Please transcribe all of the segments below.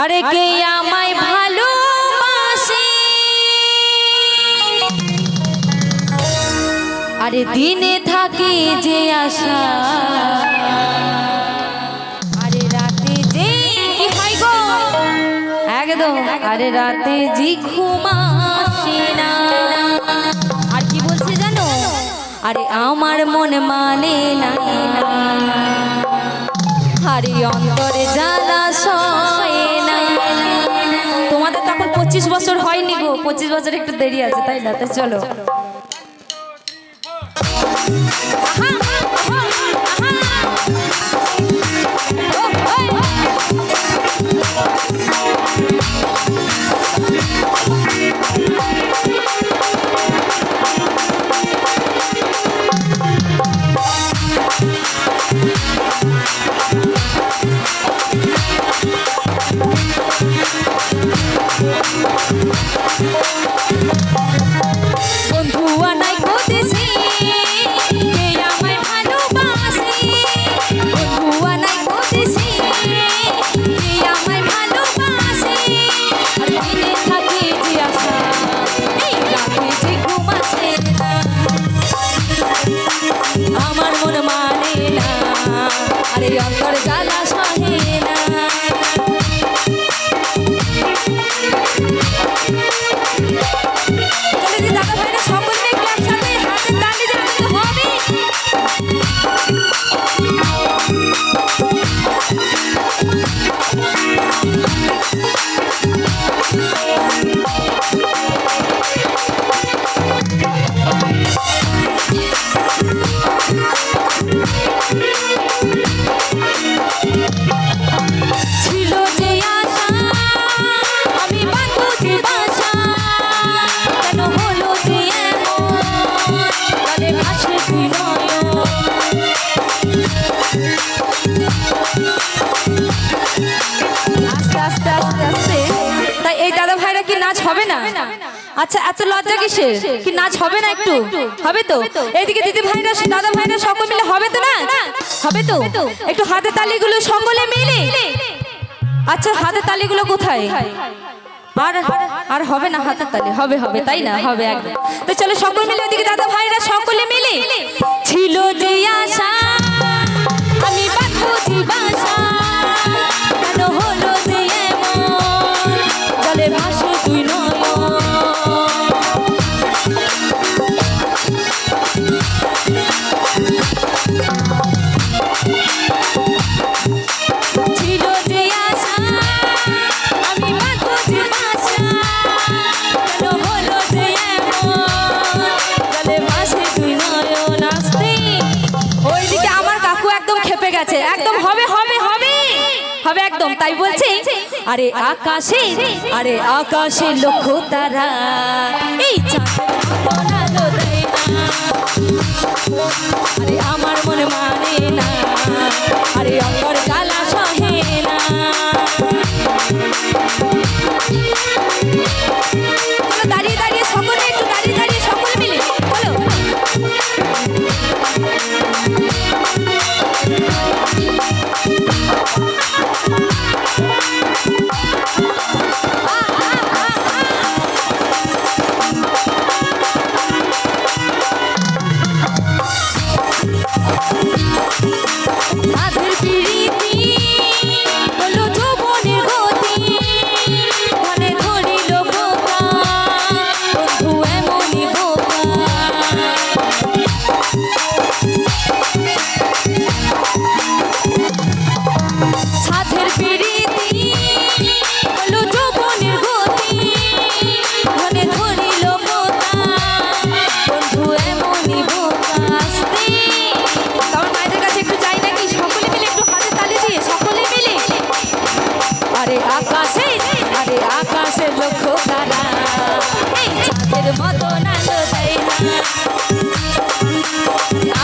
আরে কে আমায় ভালোবাসে, আরে দিনে থাকে যে আশা, আরে রাতে যে কি হয় গো একদম, আরে রাতে জি ঘুম আসে না। আর কি বলছে জানো, আরে আমার মন মানে না, আরে অন্তরে জ্বালা সয় না। তোমাদের তখন 25 বছর হয়নি গো, 25 বছর একটু দেরি আছে তাই না? তো চলো অন্তর জ্বালা সহে না। দাদা ভাইরা সকলে একটু একসাথে হাতের তালি দিতে হবে। হবে না? আচ্ছা এত লজ্জা কিসের? কি নাচ হবে না? একটু হবে তো। এইদিকে দিদি ভাইরা দাদা ভাইরা সকলে মিলে হবে তো না? হবে তো। একটু হাতে তালিগুলো সকলে মিলে। আচ্ছা হাতে তালিগুলো কোথায়? আর আর হবে না হাতের তালি? হবে হবে তাই না? হবে একদম। তো চলো সকলে মিলে এদিকে দাদা ভাইরা সকলে মিলে। ছিল যে আশা আমি বাঁধবো যে বাসা, কেন হলো যে এমন জলে ভাসে তুই নয়। একদম হবে হবে হবে হবে একদম তাই বলছি। আরে আকাশে, আরে আকাশে লক্ষ্য তারা এই আরে আমার মনে মানে না, আরে অন্তর জ্বালা সহে না। দাঁড়িয়ে দাঁড়িয়ে সকলে একটু দাঁড়িয়ে দাঁড়িয়ে সকলে মিলে বলো।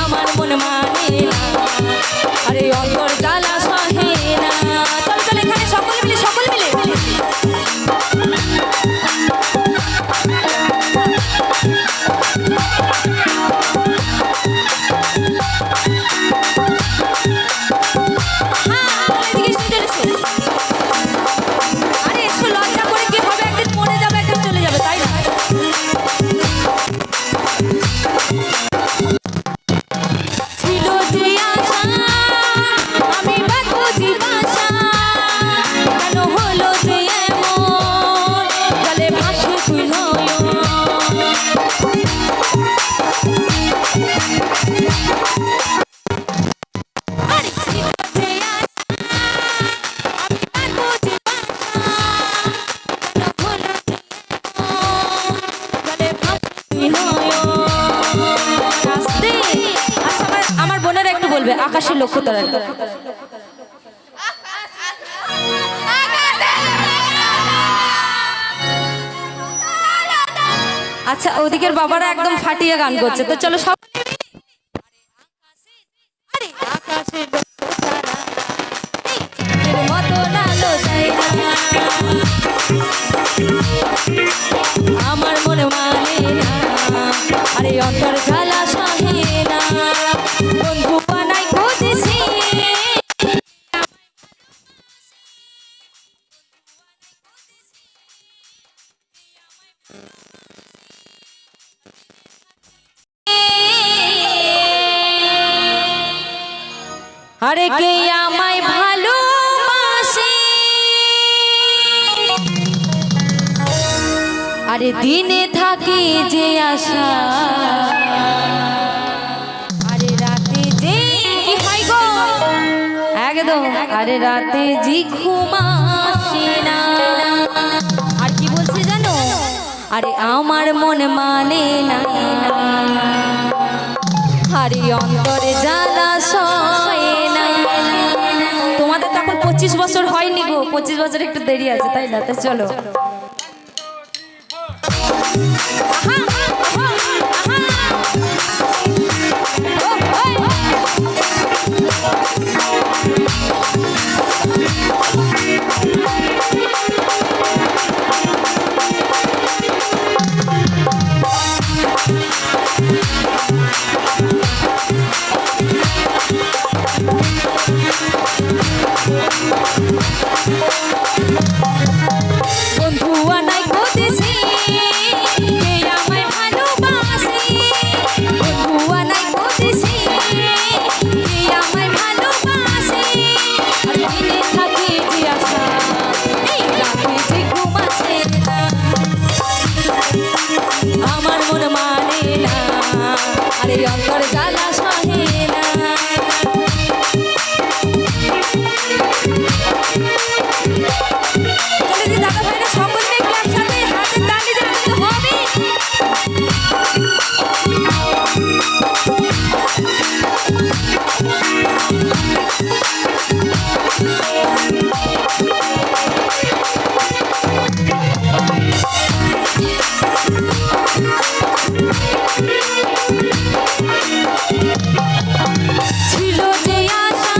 আমার মন মানে না, আরে অন্তর জ্বালা সহে না। চল চল এখানে সকলে মিলে সকলে মিলে। হ্যাঁ লক্ষ্য তারা। আচ্ছা ওদিকের বাবারা একদম ফাটিয়ে গান করছে, তো চলো সব আমার মনে মানে না, আরে অন্তর জ্বালা সহে না, বন্ধু বানাই খুঁজেছি আরে কে আমায় ভালোবাসে, আরে দিনে থাকে যে আশা, আরে রাতে যে কি হয় গো একদম, আরে রাতে জি ঘুমাসি না। আর কি বলছে জানো, আরে আমার মন মানে না, আরে অন্তরে জ্বালা সয়ে না। তোমাদের তখন 25 বছর হয়নি গো, 25 বছর একটু দেরি আছে তাই না, তো চলো বন্ধু আনাই খুঁজেছি কে আমায় ভালোবাসে, বন্ধু আনাই খুঁজেছি কে আমায় ভালোবাসে, আর দিনে থাকে যে আশা, এই রাতে যে ঘুম আসে না, আমার মন মানে না, আরে অন্তর জ্বালা সহে না। দাদা ভাইরা সকল মিলে একসাথে হাতের তালি দিয়ে আনন্দ হবে। ছিল যে আশা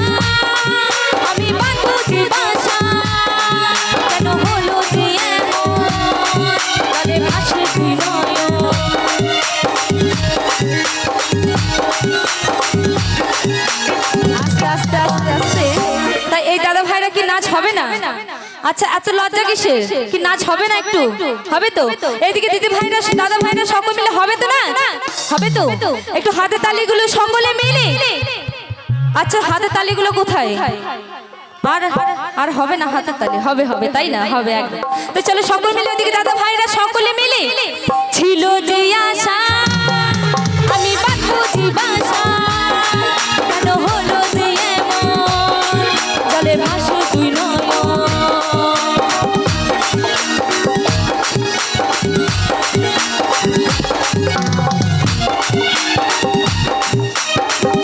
আমি বাঁধবো যে বাসা, কেন হলো যে এমন কানে ভাসে তুই নয়ন। আস্তে আস্তে আস্তে আস্তে তাই এই দাদা ভাইরা কি নাচ হবে না? আচ্ছা এত লজ্জা কিসের, কি নাচ হবে না একটু? হবে তো, এইদিকে দিদি ভাইরা দাদা ভাইরা সকল মিলে হবে তো না? হবে তো, একটু হাতে তালিগুলো সকলে মিলে। আচ্ছা হাতে তালিগুলো কোথায়? আর আর হবে না হাতের তালি, হবে হবে তাই না, হবে একদম। তো চলো সকল মিলে ওদিকে দাদা ভাইরা সকলে মিলে, ছিল যে আশা আমি বাঁধবো যে বাসা, কেন হলো যে এমন জলে ভাসো তুই নয়ন।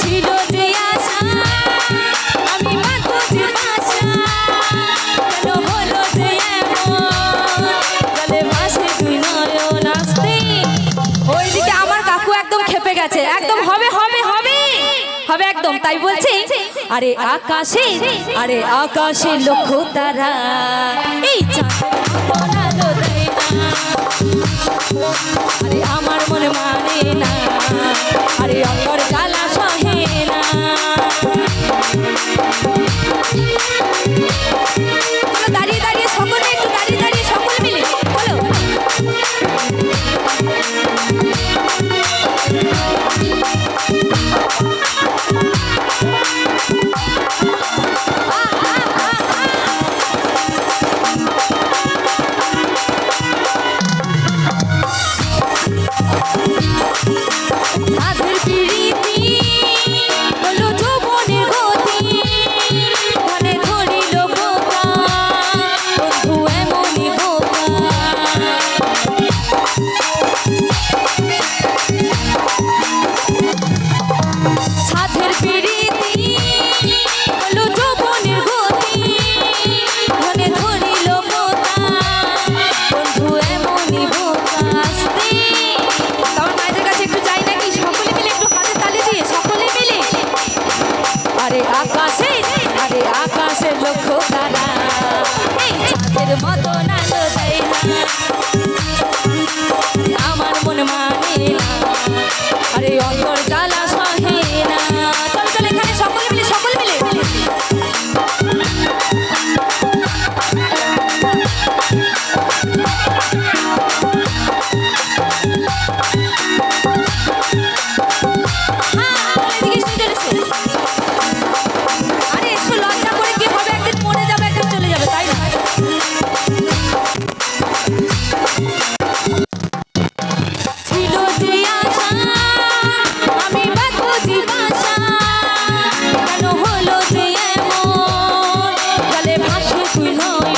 ছিল যে আশা আমি বাঁধবো যে বাসা, কেন হলো যে এমন জলে ভাসে তুই নয়ন। আসতে ওইদিকে আমার কাকু একদম খেপে গেছে, একদম হবে হবে হবে হবে একদম, তাই বলছি আরে আকাশে, আরে আকাশে লক্ষ্য তারা, এই চাঁদের আলো দেয় না, আরে আমার মনে মানে না, আরে অন্তর জ্বালা সহে না। চলো দাঁড়িয়ে দাঁড়িয়ে সকলে একটু দাঁড়িয়ে দাঁড়িয়ে সকলে মিলে বলো, সাধের পিড়িতি হলো যৌবনের গতি, লক্ষ্য তারা এই চাঁদের মতো আলো দেয় না আমার মন মানে না আরে অন্তর জ্বালা সহে না চল চল এখানে সকল মিলে আরে একটু লজ্জা করে কি হবে একদিন মরে যাবে একদিন চলে যাবে তাই না ছিল যে আশা আমি বাঁধবো যে বাসা কেন হলো যে এমন জলে ভাসে তুই নয়ন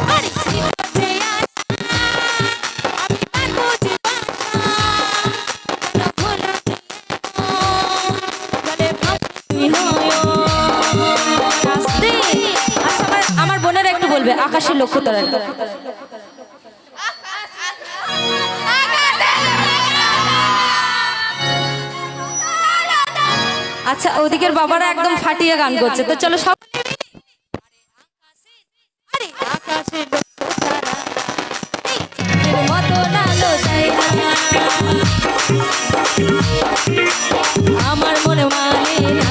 আরে ছিল যে আমার বোনেরা একটু বলবে আকাশের লক্ষ্য তারা আচ্ছা ওদিকের বাবারা একদম ফাটিয়ে গান করছে তো চলো সব আকাশের লক্ষ্য তারা এই মতো আলো দেয় না আমার মনে মানে না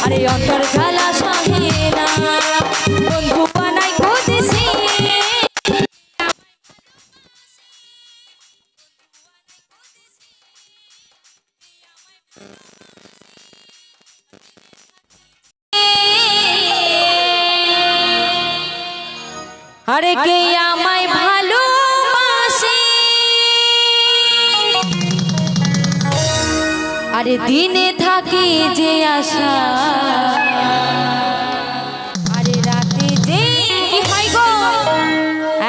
আরে অন্তর জ্বালা সহে না বন্ধু বানাই খুঁজেছি আরে কে আমায় ভালোবাসে আরে দিনে থাকে যে আশা আরে রাতে যে কি হয় গো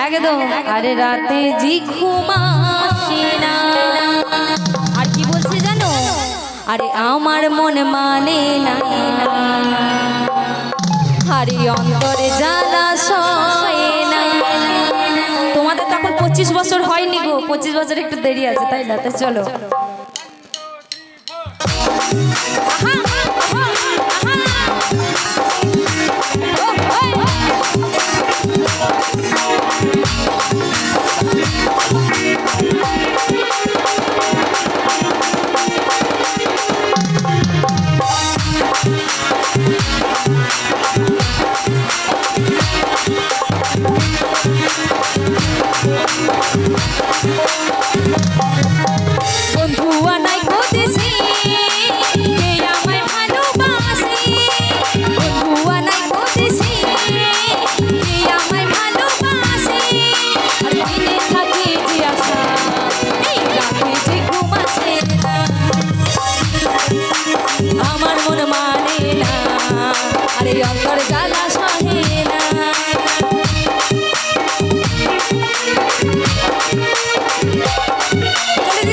একদম আরে রাতে জি ঘুমাসি না আর কি বলছে জানো আরে আমার মন মানে না আরে অন্তরে জ্বালা সয়ে না তোমাদের তখন 25 বছর হয়নি গো 25 বছর একটু দেরি আছে তাই না তো চলো বন্ধু আনাই খুঁজেছি কে আমায় ভালোবাসে বন্ধু আনাই খুঁজেছি কে আমায় ভালোবাসে আর দিনে থাকে যে আশা এই রাতে যে ঘুম আসে না আমার মন মানে না আরে অন্তর জ্বালা সহে না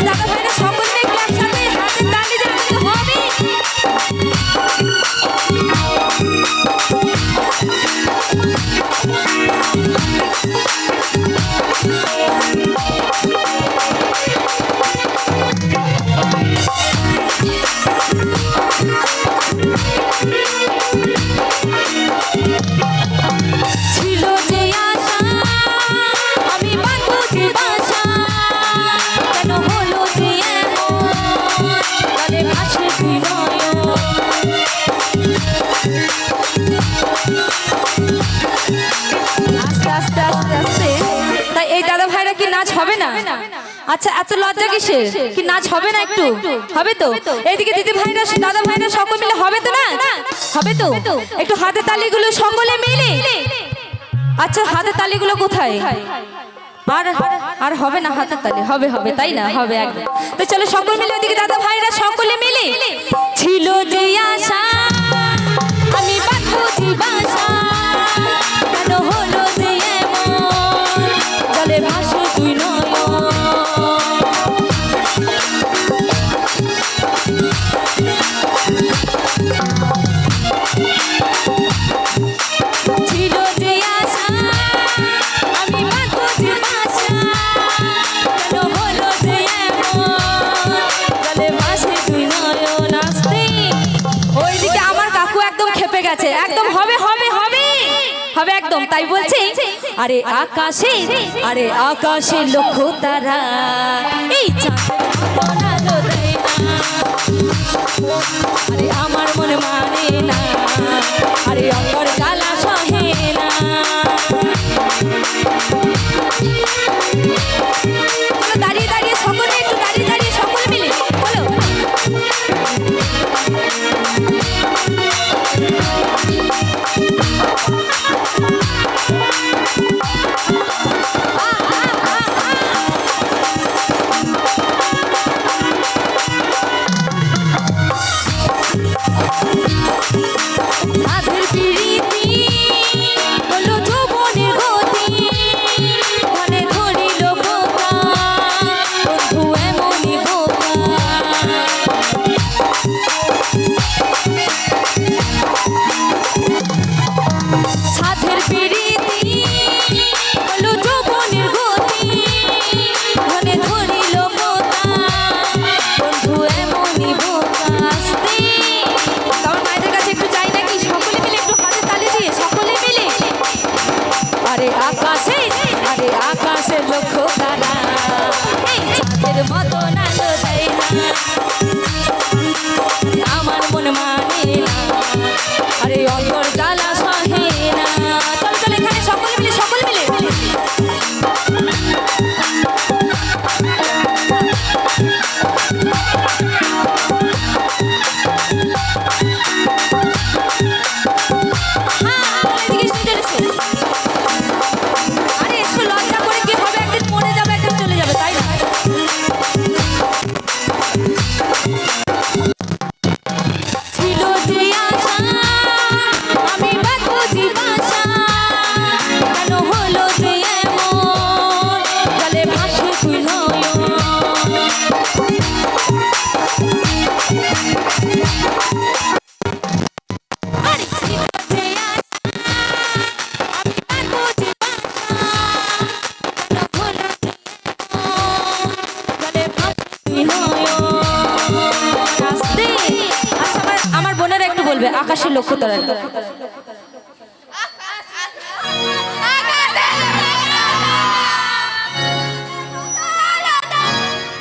দাদা ভাইরা সকল মিলে একসাথে হাতে তালি দিতে হবে ছিল যে আশা আমি বাঁধবো যে বাসা কেন হলো যে এমন জলে ভাসে তুই নয়ন আস্তে আস্তে আস্তে আস্তে তাই এই দাদা ভাইরা কি নাচ হবে না আচ্ছা এত লজ্জা কিসের কি নাচ হবে না একটু হবে তো এইদিকে দিদি ভাইরা দাদা ভাইরা সকল মিলে হবে তো না হবে তো একটু হাতে তালিগুলো সকলে মিলে আচ্ছা হাতে তালিগুলো কোথায় আর আর হবে না হাতে তালি হবে হবে তাই না হবে একদম তো চলো সকল মিলে ওদিকে দাদা ভাইরা সকলে মিলে ছিল যে আশা আমি বাঁধবো যে বাসা কেন হলো যে এমন জলে ভাসে তুই নয়ন ছিল যে আশা আমি বাঁধবো যে বাসা কেন হলো যে এমন হবে একদম তাই বলছি আরে আকাশে লক্ষ তারা এই চাঁদের মতো আলো দেয় না আরে আমার মনে মানে না আরে অন্তর জ্বালা সহে না চলো দাঁড়িয়ে দাঁড়িয়ে সকলে একটু দাঁড়িয়ে দাঁড়িয়ে সকলে মিলে বলো আকাশে লক্ষ তারা এই চাঁদের মতো আলো দেয় না আমার মন মানে না আরে অন্তর জ্বালা সহে না চল চল এখানে সকলে মিলে আকাশের লক্ষ্য তারা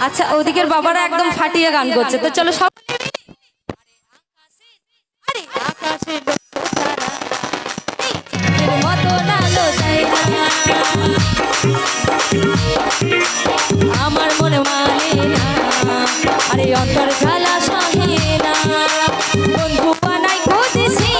আচ্ছা ওদিকের বাবারা একদম ফাটিয়ে গান করছে তো চলো সব আমার মনে মানে না আরে অন্তর জ্বালা সহে না বন্ধু বানাই খুঁজছি